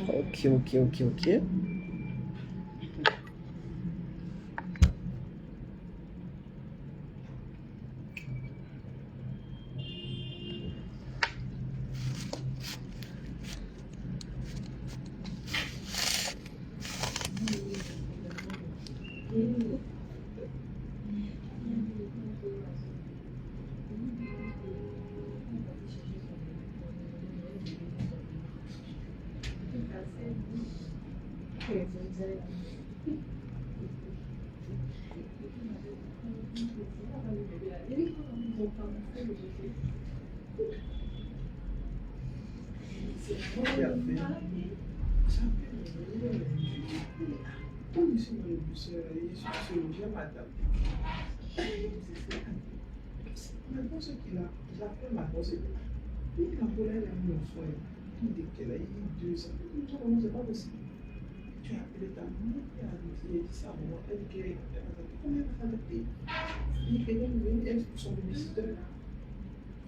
Ok, ok, ok, ok. Tu as appelé ta maman et elle dit ça, bon, elle dit qu'elle a dit combien elle va payer. Il est venu, elle, son visiteur.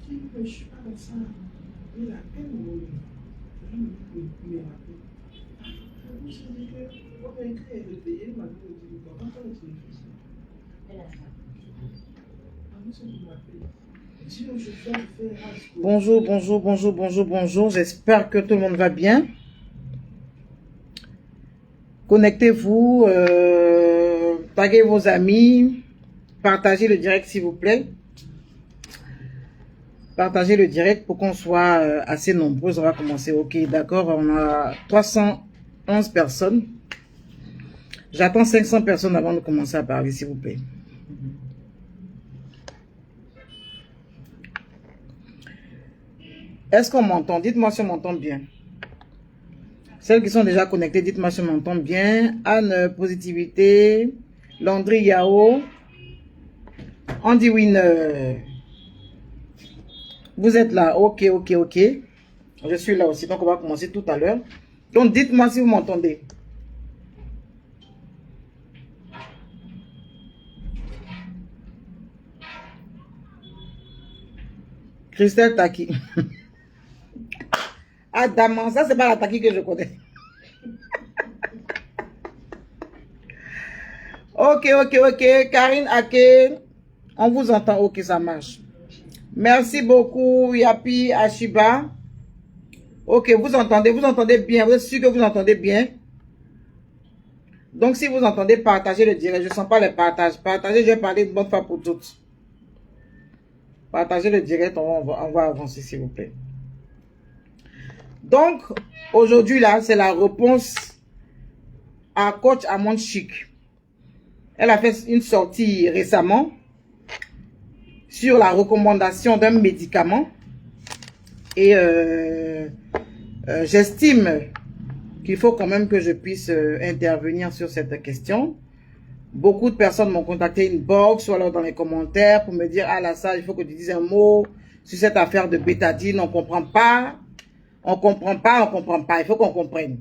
Je dis, mais je ne suis pas dans ça. Il a peine ou il m'a appelé. Je me dit que, quand elle écrit, elle veut payer, elle m'a dit, comment ça va être difficile? Elle a ça. Bonjour, bonjour, bonjour, bonjour, bonjour. J'espère que tout le monde va bien. Connectez-vous, taguez vos amis, partagez le direct s'il vous plaît. Partagez le direct pour qu'on soit assez nombreux. On va commencer. Ok, d'accord. On a 311 personnes. J'attends 500 personnes avant de commencer à parler, s'il vous plaît. Est-ce qu'on m'entend? Dites-moi si on m'entend bien. Celles qui sont déjà connectées, dites-moi si on m'entend bien. Anne, positivité. Landry, Yao. Andy Winner. Vous êtes là. Ok, ok, ok. Je suis là aussi. Donc, on va commencer tout à l'heure. Donc, dites-moi si vous m'entendez. Christelle Taki. Ah, Daman, ça, c'est pas la Taki que je connais. Ok, ok, ok. Karine Ake. On vous entend. Ok, ça marche. Merci beaucoup, Yapi Ashiba. Ok, vous entendez bien. Vous êtes sûr que vous entendez bien? Donc, si vous entendez, partagez le direct. Je ne sens pas les partages. Partagez, je vais parler une bonne fois pour toutes. Partagez le direct, on va avancer, s'il vous plaît. Donc, aujourd'hui, là, c'est la réponse à coach Amande Chic. Elle a fait une sortie récemment sur la recommandation d'un médicament. Et j'estime qu'il faut quand même que je puisse intervenir sur cette question. Beaucoup de personnes m'ont contacté inbox ou alors dans les commentaires pour me dire « Ah là, ça, il faut que tu dises un mot sur cette affaire de bétadine, on ne comprend pas. On ne comprend pas, on ne comprend pas. Il faut qu'on comprenne. »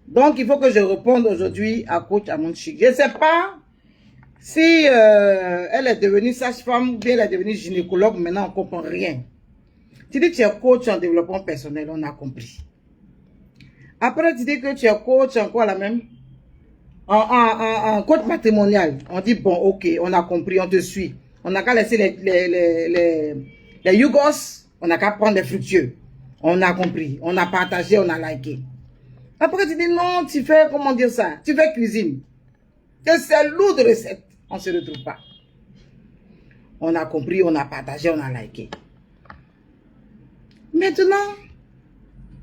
Donc, il faut que je réponde aujourd'hui à coach Amande Chic. Je ne sais pas si elle est devenue sage-femme ou bien elle est devenue gynécologue. Maintenant, on ne comprend rien. Tu dis que tu es coach en développement personnel, on a compris. Après, tu dis que tu es coach en quoi la même? En coach matrimonial. On dit, bon, ok, on a compris, on te suit. On n'a qu'à laisser les yugos, on n'a qu'à prendre les fructueux. On a compris, on a partagé, on a liké. Après, tu dis, non, tu fais, comment dire ça? Tu fais cuisine. C'est lourd de recettes. On ne se retrouve pas. On a compris, on a partagé, on a liké. Maintenant,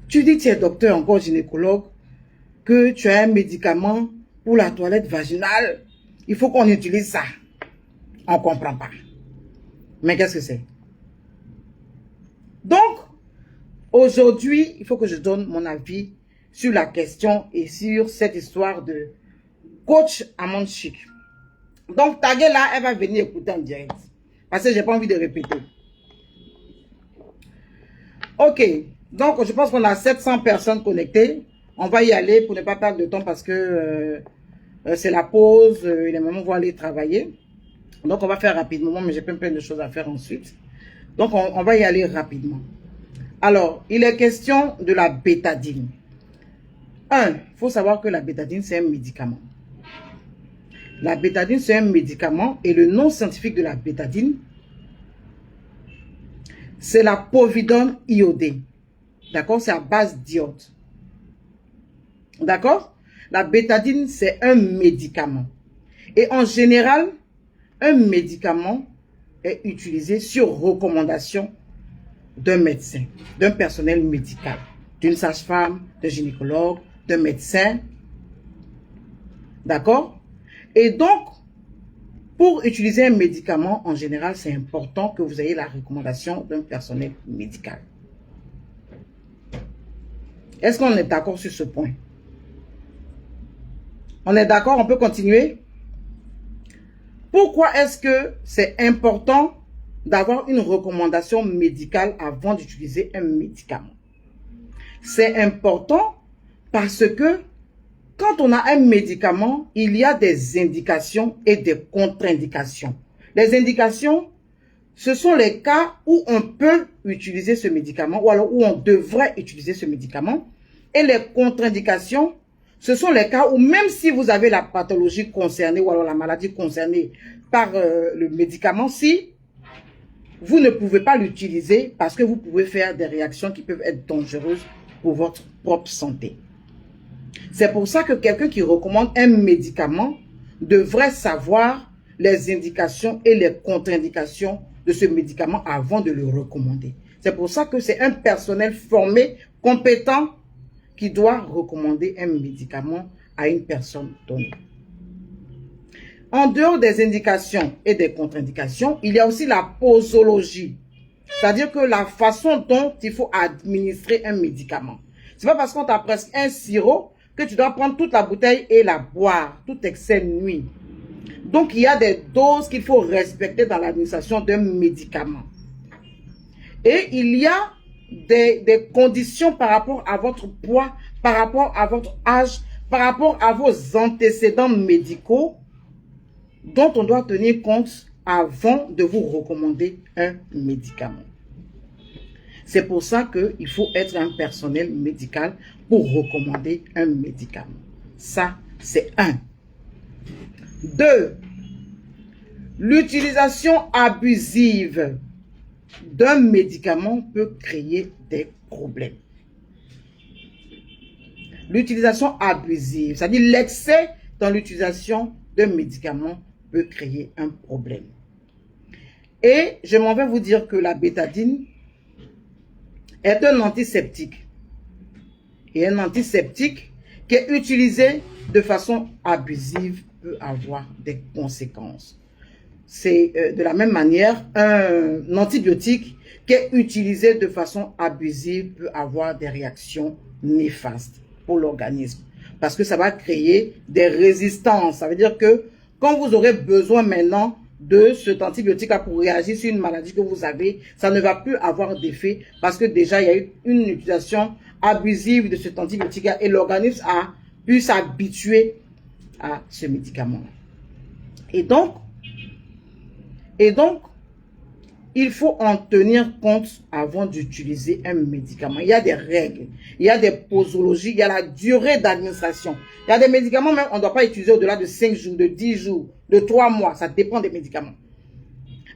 tu dis que tu es docteur, encore gynécologue, que tu as un médicament pour la toilette vaginale. Il faut qu'on utilise ça. On ne comprend pas. Mais qu'est-ce que c'est? Donc, aujourd'hui, il faut que je donne mon avis sur la question et sur cette histoire de coach Amande Chic. Donc, taguez là, elle va venir écouter en direct. Parce que je n'ai pas envie de répéter. Ok, donc je pense qu'on a 700 personnes connectées. On va y aller pour ne pas perdre de temps parce que c'est la pause et les mamans vont aller travailler. Donc, on va faire rapidement, mais j'ai plein de choses à faire ensuite. Donc, on va y aller rapidement. Alors, il est question de la bétadine. il faut savoir que la bétadine, c'est un médicament. La bétadine, c'est un médicament et le nom scientifique de la bétadine, c'est la povidone iodée. D'accord? C'est à base d'iode. D'accord? La bétadine, c'est un médicament. Et en général, un médicament est utilisé sur recommandation d'un médecin, d'un personnel médical, d'une sage-femme, d'un gynécologue, d'un médecin. D'accord? Et donc, pour utiliser un médicament, en général, c'est important que vous ayez la recommandation d'un personnel médical. Est-ce qu'on est d'accord sur ce point? On est d'accord? On peut continuer? Pourquoi est-ce que c'est important d'avoir une recommandation médicale avant d'utiliser un médicament? C'est important parce que quand on a un médicament, il y a des indications et des contre-indications. Les indications, ce sont les cas où on peut utiliser ce médicament ou alors où on devrait utiliser ce médicament. Et les contre-indications, ce sont les cas où même si vous avez la pathologie concernée ou alors la maladie concernée par le médicament, si vous ne pouvez pas l'utiliser parce que vous pouvez faire des réactions qui peuvent être dangereuses pour votre propre santé. C'est pour ça que quelqu'un qui recommande un médicament devrait savoir les indications et les contre-indications de ce médicament avant de le recommander. C'est pour ça que c'est un personnel formé, compétent, qui doit recommander un médicament à une personne donnée. En dehors des indications et des contre-indications, il y a aussi la posologie. C'est-à-dire que la façon dont il faut administrer un médicament. C'est pas parce qu'on t'a prescrit un sirop que tu dois prendre toute la bouteille et la boire, tout excès nuit. Donc, il y a des doses qu'il faut respecter dans l'administration d'un médicament. Et il y a des conditions par rapport à votre poids, par rapport à votre âge, par rapport à vos antécédents médicaux dont on doit tenir compte avant de vous recommander un médicament. C'est pour ça qu'il faut être un personnel médical pour recommander un médicament. Ça, c'est 1. 2. L'utilisation abusive d'un médicament peut créer des problèmes. L'utilisation abusive, c'est-à-dire l'excès dans l'utilisation d'un médicament peut créer un problème. Et je m'en vais vous dire que la bétadine est un antiseptique. Et un antiseptique qui est utilisé de façon abusive peut avoir des conséquences. C'est de la même manière, un antibiotique qui est utilisé de façon abusive peut avoir des réactions néfastes pour l'organisme. Parce que ça va créer des résistances. Ça veut dire que quand vous aurez besoin maintenant de cet antibiotique pour réagir sur une maladie que vous avez, ça ne va plus avoir d'effet parce que déjà il y a eu une utilisation abusive de cet antibiotique et l'organisme a pu s'habituer à ce médicament. Et donc, il faut en tenir compte avant d'utiliser un médicament. Il y a des règles, il y a des posologies, il y a la durée d'administration. Il y a des médicaments, même, on ne doit pas utiliser au-delà de 5 jours, de 10 jours, de 3 mois. Ça dépend des médicaments.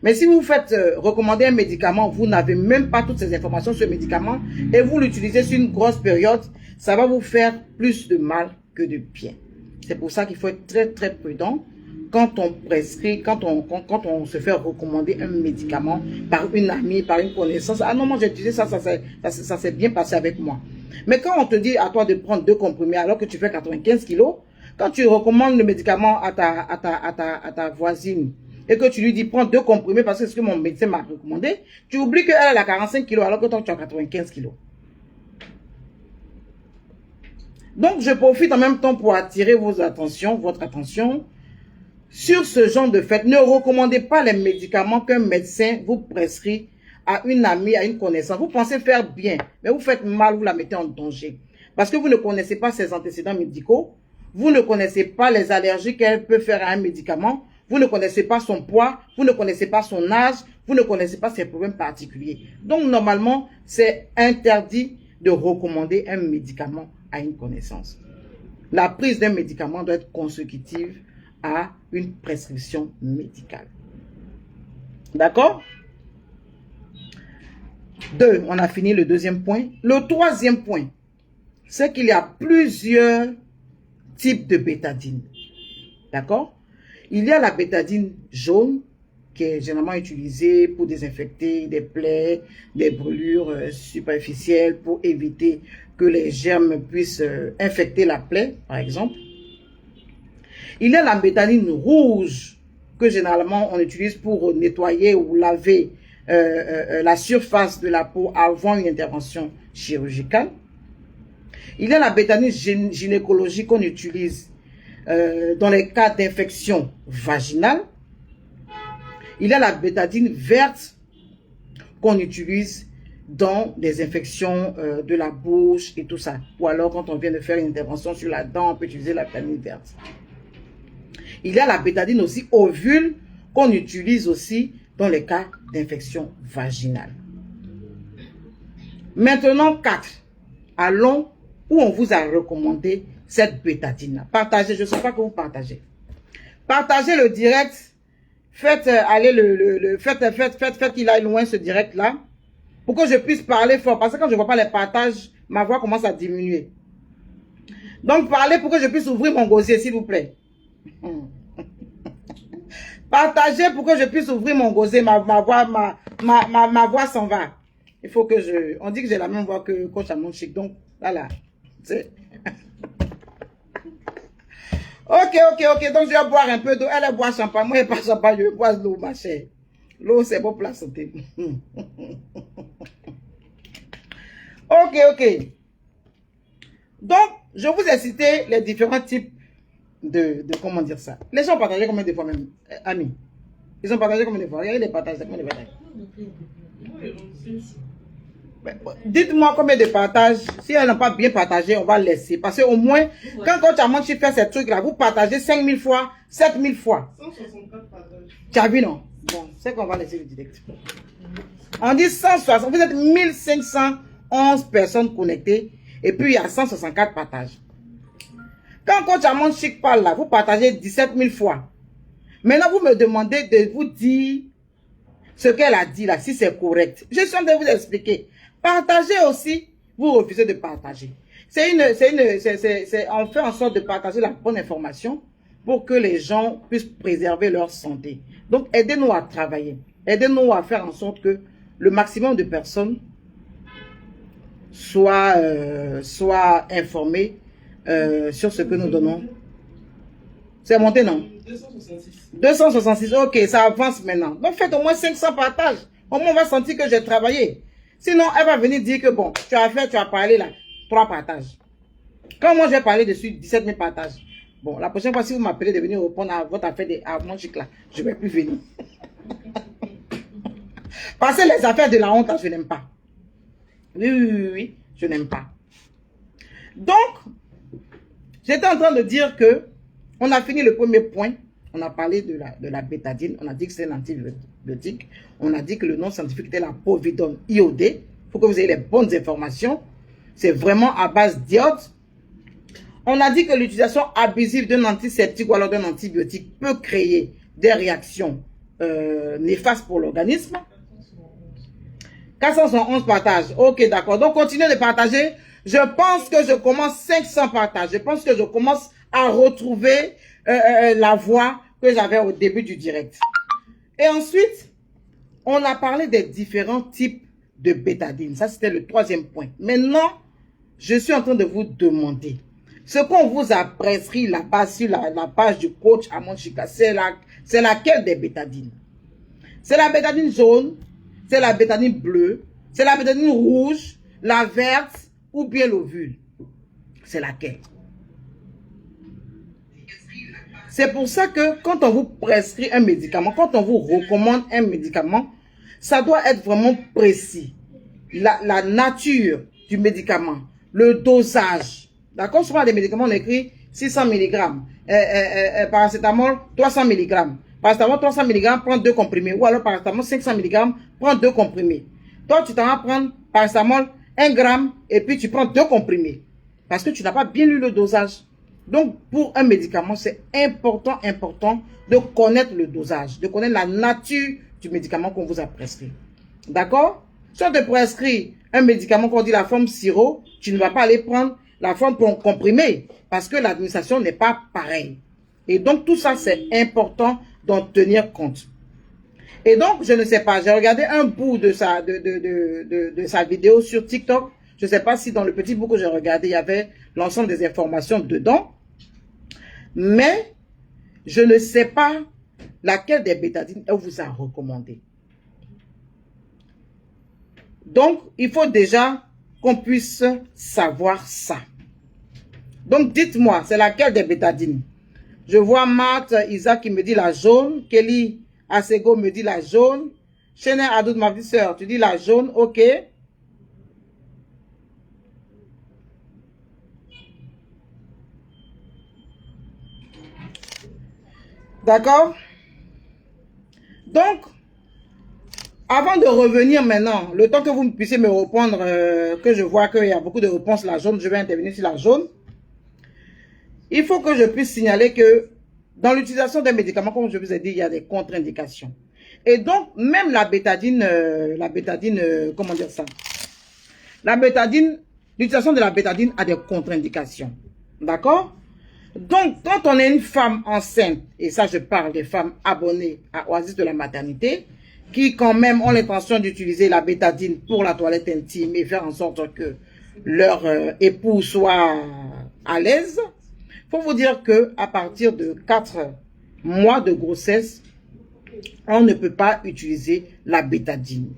Mais si vous faites recommander un médicament, vous n'avez même pas toutes ces informations sur le médicament et vous l'utilisez sur une grosse période, ça va vous faire plus de mal que de bien. C'est pour ça qu'il faut être très, très prudent quand on prescrit, quand on se fait recommander un médicament par une amie, par une connaissance. Ah non, moi j'ai utilisé ça s'est bien passé avec moi. Mais quand on te dit à toi de prendre 2 comprimés alors que tu fais 95 kilos, quand tu recommandes le médicament à ta voisine et que tu lui dis prends 2 comprimés parce que c'est ce que mon médecin m'a recommandé, tu oublies qu'elle a 45 kilos alors que toi tu as 95 kilos. Donc je profite en même temps pour attirer votre attention sur ce genre de fait. Ne recommandez pas les médicaments qu'un médecin vous prescrit à une amie, à une connaissance. Vous pensez faire bien, mais vous faites mal, vous la mettez en danger. Parce que vous ne connaissez pas ses antécédents médicaux, vous ne connaissez pas les allergies qu'elle peut faire à un médicament, vous ne connaissez pas son poids, vous ne connaissez pas son âge, vous ne connaissez pas ses problèmes particuliers. Donc normalement, c'est interdit de recommander un médicament à une connaissance. La prise d'un médicament doit être consécutive à une prescription médicale. D'accord? 2, on a fini le deuxième point. Le troisième point, c'est qu'il y a plusieurs types de bétadine. D'accord? Il y a la bétadine jaune, qui est généralement utilisée pour désinfecter des plaies, des brûlures superficielles, pour éviter que les germes puissent infecter la plaie, par exemple. Il y a la bétadine rouge, que généralement on utilise pour nettoyer ou laver la surface de la peau avant une intervention chirurgicale. Il y a la bétadine gynécologique qu'on utilise dans les cas d'infection vaginale. Il y a la bétadine verte qu'on utilise dans des infections de la bouche et tout ça. Ou alors quand on vient de faire une intervention sur la dent, on peut utiliser la bétadine verte. Il y a la bétadine aussi ovule qu'on utilise aussi dans les cas d'infection vaginale. Maintenant 4. Allons où on vous a recommandé cette bétadine. Partagez, je ne sais pas que vous partagez. Partagez le direct. Faites aller faites qu'il aille loin ce direct là pour que je puisse parler fort, parce que quand je ne vois pas les partages, ma voix commence à diminuer. Donc parlez pour que je puisse ouvrir mon gosier, s'il vous plaît. Partagez pour que je puisse ouvrir mon gosier, ma voix s'en va. Il faut que on dit que j'ai la même voix que Coach Amon Chic, donc voilà. Ok, donc je vais boire un peu d'eau. Elle va boire champagne. Moi, je ne bois pas champagne, je bois de l'eau, ma chère. L'eau, c'est bon pour la santé. Ok. Donc, je vous ai cité les différents types de comment dire ça. Les gens ont partagé combien de fois même, amis? Ils ont partagé combien de fois? Regardez les partages, combien de partages? Dites-moi combien de partages. Si elles n'ont pas bien partagé, on va laisser. Parce qu'au moins, quand Coach Amon Chic fait ces trucs-là, vous partagez 5000 fois, 7000 fois. 164 partages. Tu as vu, non? Bon, c'est qu'on va laisser le direct. On dit 160. Vous êtes 1511 personnes connectées. Et puis, il y a 164 partages. Quand Coach Amon Chic parle là, vous partagez 17 000 fois. Maintenant, vous me demandez de vous dire ce qu'elle a dit là, si c'est correct. Je suis en train de vous expliquer. Partagez aussi, vous refusez de partager. On fait en sorte de partager la bonne information pour que les gens puissent préserver leur santé. Donc, aidez-nous à travailler. Aidez-nous à faire en sorte que le maximum de personnes soient informées sur ce que nous donnons. C'est monté, non? 266. 266, ok, ça avance maintenant. Donc, faites au moins 500 partages. Au moins, on va sentir que j'ai travaillé. Sinon, elle va venir dire que bon, tu as parlé là, 3 partages. Quand moi, j'ai parlé dessus, 17 000 partages. Bon, la prochaine fois, si vous m'appelez de venir répondre à votre affaire à mon chic là, je ne vais plus venir. Parce que les affaires de la honte, là, je n'aime pas. Oui, je n'aime pas. Donc, j'étais en train de dire que on a fini le premier point. On a parlé de la bétadine. On a dit que c'est un antibiotique. On a dit que le nom scientifique était la povidone iodée. Il faut que vous ayez les bonnes informations. C'est vraiment à base d'iode. On a dit que l'utilisation abusive d'un antiseptique ou alors d'un antibiotique peut créer des réactions néfastes pour l'organisme. 411 partages. Ok, d'accord. Donc, continuez de partager. Je pense que je commence 500 partages. Je pense que je commence à retrouver la voix que j'avais au début du direct. Et ensuite, on a parlé des différents types de bétadine. Ça, c'était le troisième point. Maintenant, je suis en train de vous demander ce qu'on vous a prescrit là-bas sur la page du coach Amon Chic. C'est laquelle des bétadines? C'est la bétadine jaune, c'est la bétadine bleue, c'est la bétadine rouge, la verte ou bien l'ovule. C'est laquelle? C'est pour ça que quand on vous prescrit un médicament, quand on vous recommande un médicament, ça doit être vraiment précis. La nature du médicament, le dosage. D'accord? Souvent, les médicaments, on écrit 600 mg. Paracétamol, 300 mg. Paracétamol, 300 mg, prends 2 comprimés. Ou alors paracétamol, 500 mg, prends 2 comprimés. Toi, tu t'en vas prendre paracétamol 1 gramme et puis tu prends 2 comprimés. Parce que tu n'as pas bien lu le dosage. Donc, pour un médicament, c'est important de connaître le dosage, de connaître la nature du médicament qu'on vous a prescrit. D'accord? Si on te prescrit un médicament qu'on dit la forme sirop, tu ne vas pas aller prendre la forme comprimée parce que l'administration n'est pas pareille. Et donc, tout ça, c'est important d'en tenir compte. Et donc, je ne sais pas, j'ai regardé un bout de sa vidéo sur TikTok. Je ne sais pas si dans le petit bout que j'ai regardé, il y avait l'ensemble des informations dedans. Mais, je ne sais pas laquelle des bétadines elle vous a recommandé. Donc, il faut déjà qu'on puisse savoir ça. Donc, dites-moi, c'est laquelle des bétadines? Je vois Matt, Isaac qui me dit la jaune. Kelly Asego me dit la jaune. Chéné Adoud, ma petite soeur, tu dis la jaune, ok. D'accord? Donc, avant de revenir maintenant, le temps que vous puissiez me répondre, que je vois qu'il y a beaucoup de réponses, la jaune, je vais intervenir sur la jaune. Il faut que je puisse signaler que dans l'utilisation des médicaments, comme je vous ai dit, il y a des contre-indications. Et donc, même la bétadine, comment dire ça? La bétadine, l'utilisation de la bétadine a des contre-indications. D'accord? Donc, quand on est une femme enceinte, et ça je parle des femmes abonnées à Oasis de la maternité, qui quand même ont l'intention d'utiliser la bétadine pour la toilette intime et faire en sorte que leur époux soit à l'aise, il faut vous dire que à partir de 4 mois de grossesse, on ne peut pas utiliser la bétadine.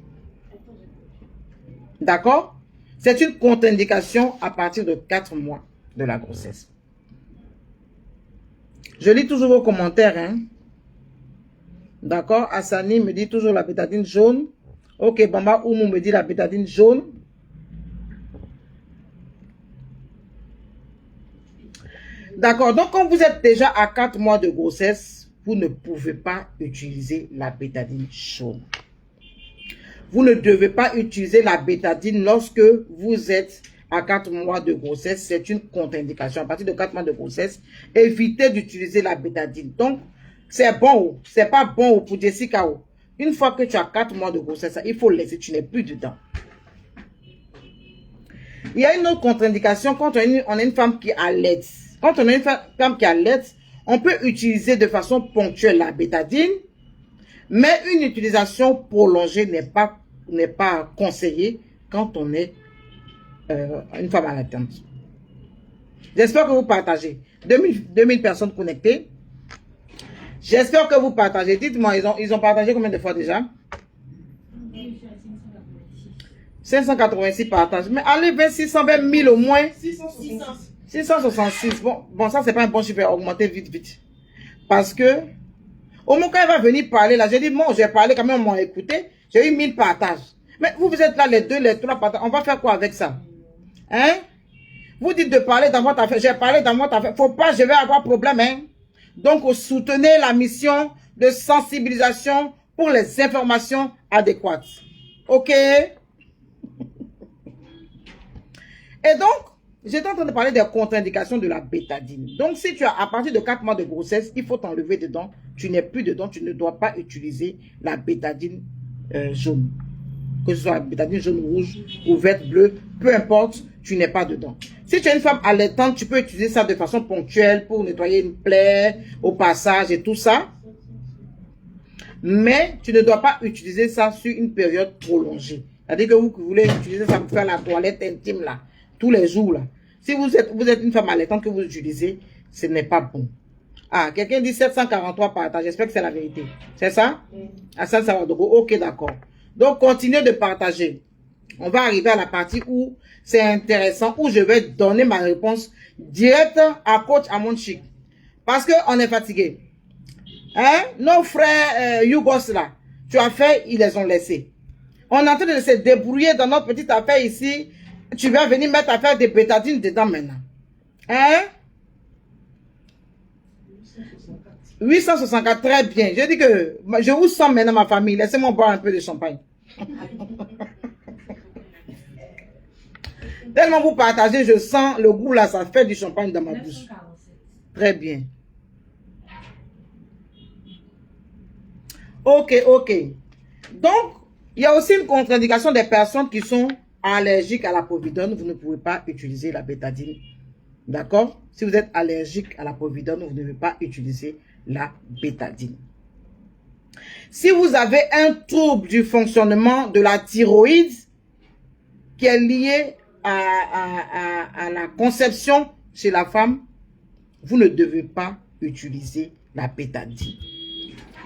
D'accord? C'est une contre-indication à partir de 4 mois de la grossesse. Je lis toujours vos commentaires, hein. D'accord? Assani me dit toujours la bétadine jaune. Ok, Bamba Oumou me dit la bétadine jaune. D'accord, donc quand vous êtes déjà à 4 mois de grossesse, vous ne pouvez pas utiliser la bétadine jaune. Vous ne devez pas utiliser la bétadine lorsque vous êtes à 4 mois de grossesse. C'est une contre-indication. À partir de 4 mois de grossesse, évitez d'utiliser la bétadine. Donc, c'est bon, c'est pas bon pour Jessica. Une fois que tu as 4 mois de grossesse, il faut laisser, tu n'es plus dedans. Il y a une autre contre-indication quand on est une femme qui allaite. Quand on est une femme qui allaite, on peut utiliser de façon ponctuelle la bétadine, mais une utilisation prolongée n'est pas conseillée quand on est une femme allaitante. J'espère que vous partagez. 2000 personnes connectées. J'espère que vous partagez. Dites-moi, ils ont partagé combien de fois déjà? 586 partages. Mais allez vers 620 000 au moins. 666. Bon, ça, c'est pas un bon chiffre. Augmenter vite. Parce que, au moment quand elle va venir parler, là, j'ai dit, bon, j'ai parlé quand même, on m'a écouté. J'ai eu 1000 partages. Mais vous êtes là, les 2, les 3 partages. On va faire quoi avec ça? Hein? Vous dites de parler dans votre affaire. J'ai parlé dans votre affaire. Faut pas, je vais avoir problème, hein? Donc, soutenez la mission de sensibilisation pour les informations adéquates. OK? Et donc, j'étais en train de parler des contre-indications de la bétadine. Donc, si tu as à partir de 4 mois de grossesse, il faut t'enlever dedans. Tu n'es plus dedans. Tu ne dois pas utiliser la bétadine jaune. Que ce soit la bétadine jaune, rouge ou verte, bleue, peu importe, tu n'es pas dedans. Si tu es une femme allaitante, tu peux utiliser ça de façon ponctuelle pour nettoyer une plaie, au passage et tout ça. Mais tu ne dois pas utiliser ça sur une période prolongée. C'est-à-dire que vous voulez utiliser ça pour faire la toilette intime là, tous les jours là. Si vous êtes une femme allaitante que vous utilisez, ce n'est pas bon. Ah, quelqu'un dit 743 partages. J'espère que c'est la vérité. C'est ça? À ça, ça va. Ok, d'accord. Donc, continuez de partager. On va arriver à la partie où c'est intéressant, où je vais donner ma réponse directe à coach Amonchik. Parce qu'on est fatigué. Hein? Nos frères Yougos là, tu as fait, ils les ont laissés. On est en train de se débrouiller dans notre petite affaire ici. Tu vas venir mettre affaire des bétadines dedans maintenant. Hein? 864, très bien. Je dis que je vous sens maintenant, ma famille. Laissez-moi boire un peu de champagne. Tellement vous partagez, je sens le goût là, ça fait du champagne dans ma bouche. Très bien. Ok. Donc, il y a aussi une contre-indication des personnes qui sont allergiques à la povidone. Vous ne pouvez pas utiliser la bétadine. D'accord? Si vous êtes allergique à la povidone, vous ne devez pas utiliser la bétadine. Si vous avez un trouble du fonctionnement de la thyroïde qui est lié à la conception chez la femme, vous ne devez pas utiliser la bétadine.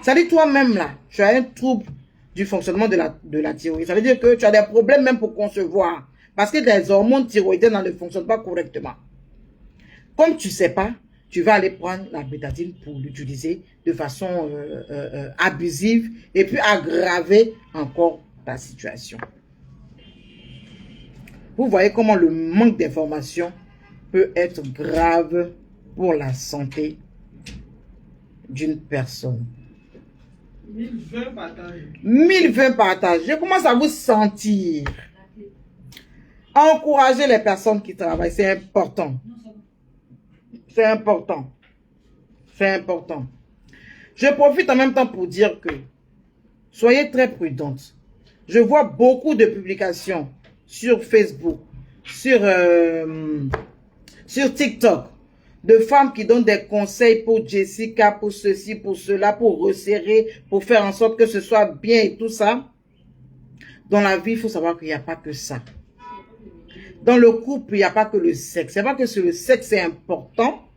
Ça dit toi-même là, tu as un trouble du fonctionnement de la thyroïde. Ça veut dire que tu as des problèmes même pour concevoir. Parce que les hormones thyroïdiennes ne fonctionnent pas correctement. Comme tu ne sais pas, tu vas aller prendre la bétadine pour l'utiliser de façon abusive et puis aggraver encore ta situation. Vous voyez comment le manque d'information peut être grave pour la santé d'une personne. 1020 partages. 1020 partages. Je commence à vous sentir. Encourager les personnes qui travaillent, c'est important. C'est important. C'est important. Je profite en même temps pour dire que soyez très prudentes. Je vois beaucoup de publications sur Facebook, sur TikTok, de femmes qui donnent des conseils pour Jessica, pour ceci, pour cela, pour resserrer, pour faire en sorte que ce soit bien et tout ça. Dans la vie, il faut savoir qu'il n'y a pas que ça. Dans le couple, il n'y a pas que le sexe. C'est pas que le sexe est important,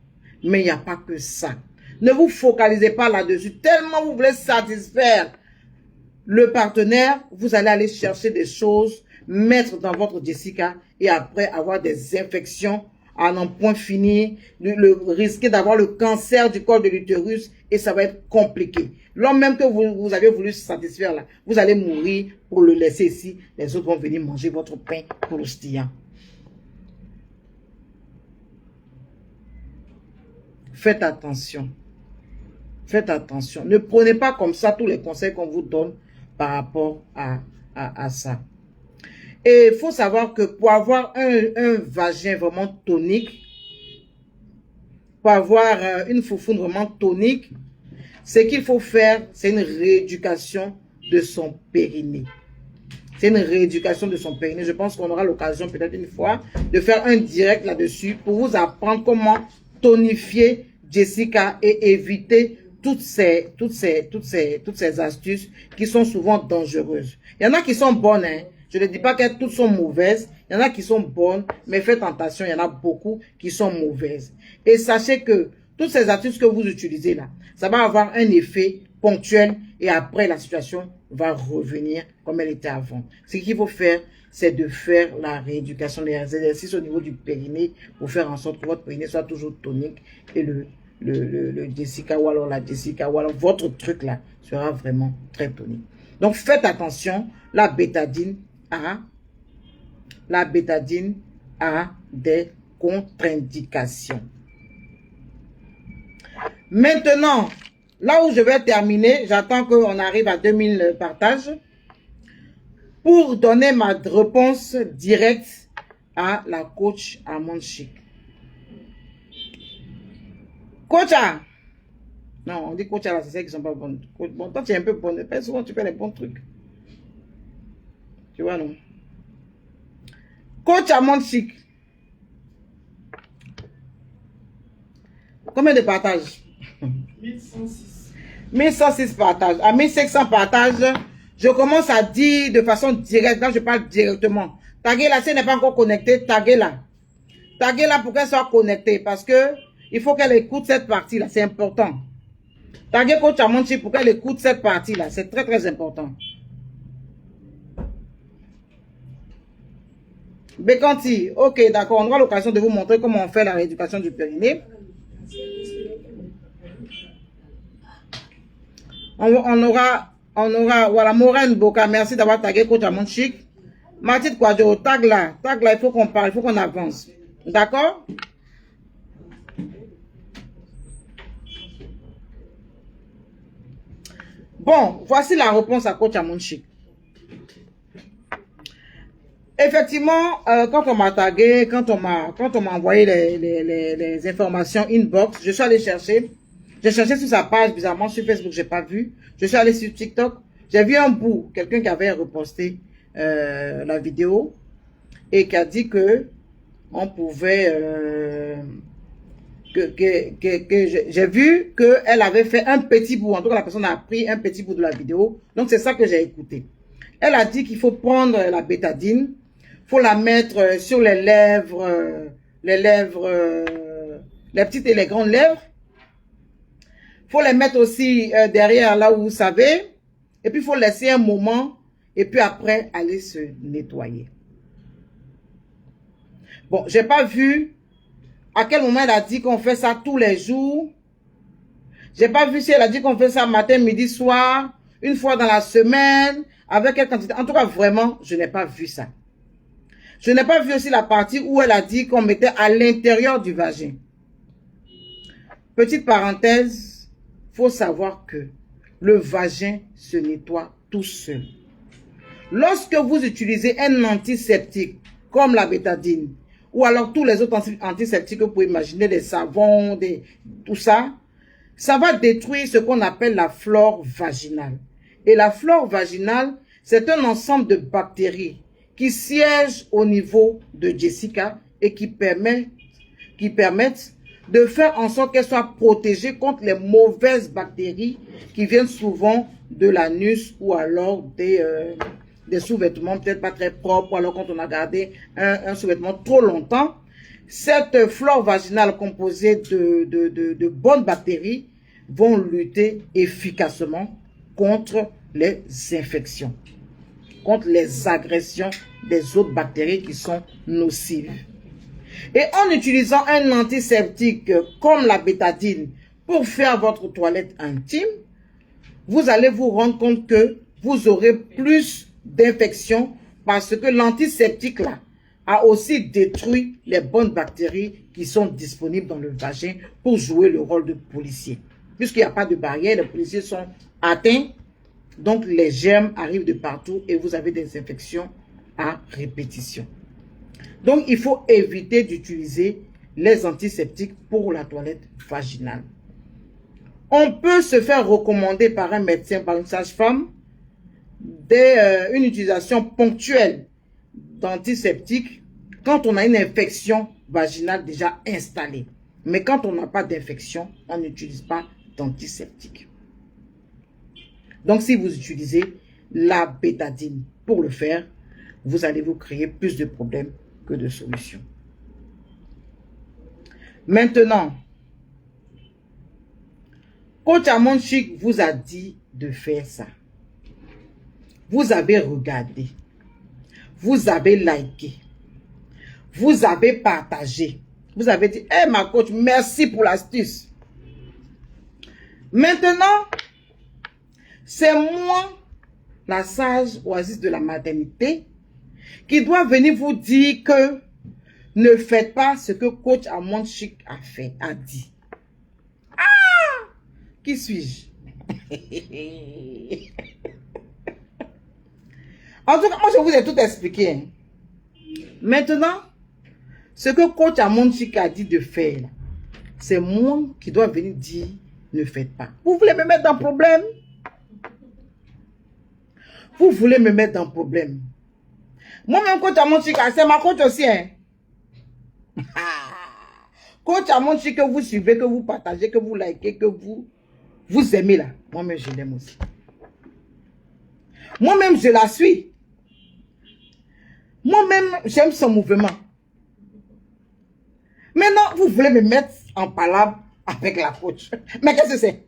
mais il n'y a pas que ça. Ne vous focalisez pas là-dessus. Tellement vous voulez satisfaire le partenaire, vous allez aller chercher des choses, mettre dans votre Jessica et après avoir des infections à n'en point finir, risquer d'avoir le cancer du col de l'utérus et ça va être compliqué. L'homme même que vous avez voulu satisfaire là, vous allez mourir pour le laisser ici. Les autres vont venir manger votre pain croustillant. Faites attention. Faites attention. Ne prenez pas comme ça tous les conseils qu'on vous donne par rapport à ça. Et il faut savoir que pour avoir un vagin vraiment tonique, pour avoir une foufoune vraiment tonique, ce qu'il faut faire, c'est une rééducation de son périnée. C'est une rééducation de son périnée. Je pense qu'on aura l'occasion peut-être une fois de faire un direct là-dessus pour vous apprendre comment tonifier Jessica et éviter toutes ces astuces qui sont souvent dangereuses. Il y en a qui sont bonnes, hein. Je ne dis pas que toutes sont mauvaises. Il y en a qui sont bonnes, mais faites attention, il y en a beaucoup qui sont mauvaises. Et sachez que toutes ces astuces que vous utilisez là, ça va avoir un effet ponctuel et après la situation va revenir comme elle était avant. Ce qu'il faut faire, c'est de faire la rééducation des exercices au niveau du périnée pour faire en sorte que votre périnée soit toujours tonique et le Jessica ou alors la Jessica ou alors votre truc là sera vraiment très tonique. Donc faites attention, la bétadine a des contre-indications. Maintenant, là où je vais terminer, j'attends qu'on arrive à 2000 partages pour donner ma réponse directe à la coach Almond Chic. Coacha! Non, on dit coacha là, c'est celles qui sont pas bonnes. Bon, toi tu es un peu bonne, mais souvent tu fais les bons trucs. Tu vois, non? Coach Almond Chic. Combien de partages? 1106. 1106 partages. À 1500 partages, je commence à dire de façon directe. Là, je parle directement. Taguez là, si elle n'est pas encore connectée, taguez là. Taguez là pour qu'elle soit connectée. Parce que il faut qu'elle écoute cette partie-là. C'est important. Taguez Coach Almond Chic pour qu'elle écoute cette partie-là. C'est très, très important. Bécanti, ok, d'accord. On aura l'occasion de vous montrer comment on fait la rééducation du périnée. On aura, voilà, Maureen Boka, merci d'avoir tagué Coach Almond Chic. Mathilde Kwadjo, tag là, il faut qu'on parle, il faut qu'on avance. D'accord? Bon, voici la réponse à Coach Almond Chic. Effectivement, quand on m'a tagué, quand on m'a envoyé les informations inbox, je suis allé chercher. J'ai cherché sur sa page, bizarrement, sur Facebook, j'ai pas vu. Je suis allé sur TikTok. J'ai vu un bout, quelqu'un qui avait reposté la vidéo et qui a dit que on pouvait... j'ai vu qu'elle avait fait un petit bout. En tout cas, la personne a pris un petit bout de la vidéo. Donc, c'est ça que j'ai écouté. Elle a dit qu'il faut prendre la bétadine, faut la mettre sur les lèvres, les petites et les grandes lèvres. Faut les mettre aussi derrière là où vous savez. Et puis, il faut laisser un moment. Et puis après, aller se nettoyer. Bon, j'ai pas vu à quel moment elle a dit qu'on fait ça tous les jours. J'ai pas vu si elle a dit qu'on fait ça matin, midi, soir, une fois dans la semaine, avec quelle quantité. En tout cas, vraiment, je n'ai pas vu ça. Je n'ai pas vu aussi la partie où elle a dit qu'on mettait à l'intérieur du vagin. Petite parenthèse, faut savoir que le vagin se nettoie tout seul. Lorsque vous utilisez un antiseptique comme la bétadine ou alors tous les autres antiseptiques que vous pouvez imaginer, des savons, tout ça, ça va détruire ce qu'on appelle la flore vaginale. Et la flore vaginale, c'est un ensemble de bactéries qui siègent au niveau de Jessica et qui permettent de faire en sorte qu'elle soit protégée contre les mauvaises bactéries qui viennent souvent de l'anus ou alors des sous-vêtements peut-être pas très propres, ou alors quand on a gardé un sous-vêtement trop longtemps. Cette flore vaginale composée de bonnes bactéries vont lutter efficacement contre les infections, contre les agressions des autres bactéries qui sont nocives. Et en utilisant un antiseptique comme la bétadine pour faire votre toilette intime, vous allez vous rendre compte que vous aurez plus d'infections parce que l'antiseptique là a aussi détruit les bonnes bactéries qui sont disponibles dans le vagin pour jouer le rôle de policier. Puisqu'il n'y a pas de barrière, les policiers sont atteints, donc les germes arrivent de partout et vous avez des infections à répétition. Donc il faut éviter d'utiliser les antiseptiques pour la toilette vaginale. On peut se faire recommander par un médecin, par une sage-femme, une utilisation ponctuelle d'antiseptiques quand on a une infection vaginale déjà installée. Mais quand on n'a pas d'infection, on n'utilise pas d'antiseptique. Donc si vous utilisez la bétadine pour le faire, vous allez vous créer plus de problèmes que de solutions. Maintenant, Coach Amonchik vous a dit de faire ça. Vous avez regardé, vous avez liké, vous avez partagé, vous avez dit, hey, ma coach, merci pour l'astuce. Maintenant, c'est moi, la sage oasis de la maternité, qui doit venir vous dire que ne faites pas ce que coach Amonchik a dit. Ah! Qui suis-je? En tout cas, moi, je vous ai tout expliqué. Maintenant, ce que coach Amonchik a dit de faire, c'est moi qui dois venir dire, ne faites pas. Vous voulez me mettre dans le problème? Vous voulez me mettre dans le problème? Moi-même, coach Amonchik, c'est ma coach aussi. Hein? Coach Amonchik que vous suivez, que vous partagez, que vous likez, que vous aimez là. Moi-même, je l'aime aussi. Moi-même, je la suis. Moi-même, j'aime son mouvement. Maintenant, vous voulez me mettre en palabre avec la coach. Mais qu'est-ce que c'est?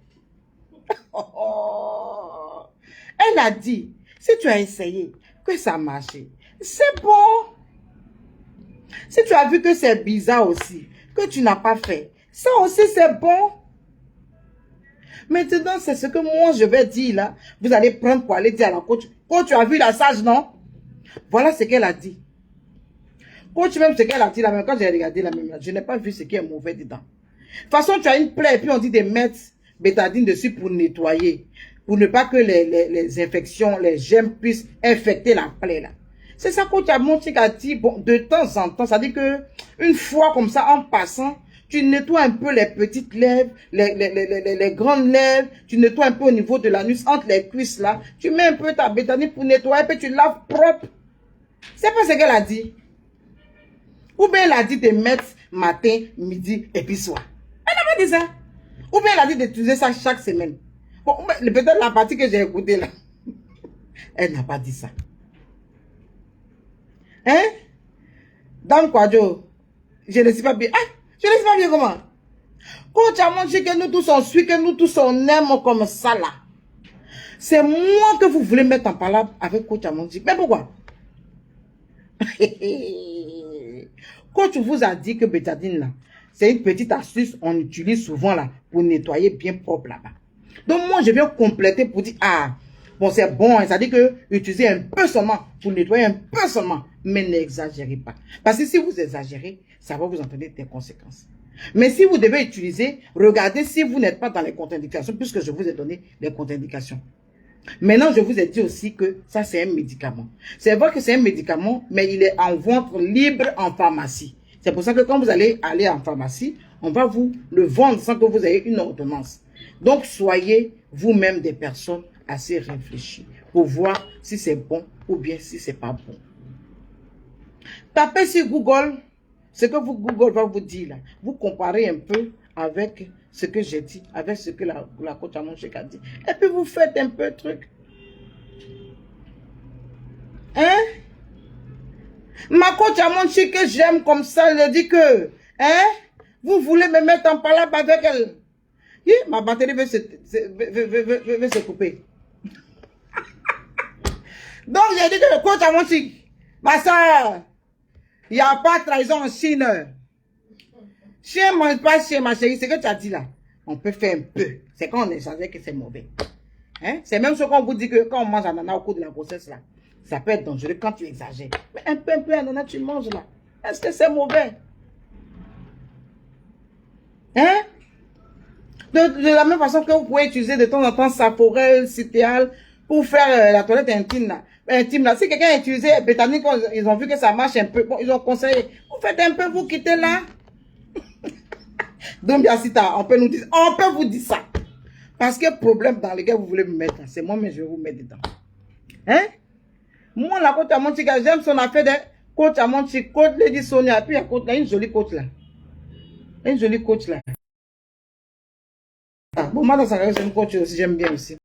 Elle a dit, si tu as essayé, que ça a marché, c'est bon. Si tu as vu que c'est bizarre aussi, que tu n'as pas fait, ça aussi c'est bon. Maintenant, c'est ce que moi je vais dire là. Vous allez prendre pour aller dire à la coach, coach, tu as vu la sage, non? Voilà ce qu'elle a dit. Coach, même ce qu'elle a dit là, même quand j'ai regardé la même, je n'ai pas vu ce qui est mauvais dedans. De toute façon, tu as une plaie et puis on dit de mettre bétadine dessus pour nettoyer. Pour ne pas que les infections, les germes puissent infecter la plaie là. C'est ça coach Amonchik a dit, bon, de temps en temps, ça dit que une fois comme ça, en passant, tu nettoies un peu les petites lèvres, les grandes lèvres, tu nettoies un peu au niveau de l'anus, entre les cuisses là, tu mets un peu ta bétanie pour nettoyer, puis tu laves propre. C'est pas ce qu'elle a dit. Ou bien elle a dit de mettre matin, midi et puis soir. Elle n'a pas dit ça. Ou bien elle a dit d'utiliser ça chaque semaine. Bon, peut-être la partie que j'ai écoutée là. Elle n'a pas dit ça. Hein? Dame Kwadjo, je ne sais pas bien. Ah, je ne sais pas bien comment. Coach Amonchik, que nous tous on suit, que nous tous on aime comme ça là. C'est moi que vous voulez mettre en parole avec Coach Amonchik. Mais pourquoi? Coach vous a dit que bétadine là, c'est une petite astuce on utilise souvent là pour nettoyer bien propre là-bas. Donc moi je viens compléter pour dire ah bon c'est bon, hein, ça dit que utilisez un peu seulement pour nettoyer un peu seulement, mais n'exagérez pas. Parce que si vous exagérez, ça va vous entraîner des conséquences. Mais si vous devez utiliser, regardez si vous n'êtes pas dans les contre-indications, puisque je vous ai donné les contre-indications. Maintenant, je vous ai dit aussi que ça, c'est un médicament. C'est vrai que c'est un médicament, mais il est en vente libre en pharmacie. C'est pour ça que quand vous allez aller en pharmacie, on va vous le vendre sans que vous ayez une ordonnance. Donc, soyez vous-même des personnes assez réfléchies pour voir si c'est bon ou bien si c'est pas bon. Tapez sur Google ce que Google va vous dire là. Vous comparez un peu avec ce que j'ai dit, avec ce que la coach Amonchik a dit. Et puis vous faites un peu de truc. Hein? Ma coach Amonchik que j'aime comme ça, elle dit que, hein? Vous voulez me mettre en palabre avec elle? Ma batterie veut se couper. Donc j'ai dit que le coach Amonchik, ma soeur, il n'y a pas de trahison en Chine. Chien mange pas chien, ma chérie, c'est ce que tu as dit là. On peut faire un peu. C'est quand on échange que c'est mauvais. Hein? C'est même ce qu'on vous dit que quand on mange ananas au cours de la grossesse là, ça peut être dangereux quand tu exagères. Mais un peu ananas tu manges là. Est-ce que c'est mauvais? Hein? De la même façon que vous pouvez utiliser de temps en temps Saforel, Citéal pour faire la toilette intime là. Si quelqu'un a utilisé Bétanique, ils ont vu que ça marche un peu. Bon, ils ont conseillé. Vous faites un peu, vous quittez là. Donc, bien, on peut nous dire, on peut vous dire ça. Parce que le problème dans lequel vous voulez me mettre, c'est moi-même, je vais vous mettre dedans. Hein? Moi, la coach Amonchik, j'aime son affaire de coach Amonchik, coach Lady Sonia, puis il y a coach là, une jolie coach là. Une jolie coach là. Bon, moi, dans sa carrière, c'est une coach aussi, j'aime bien aussi.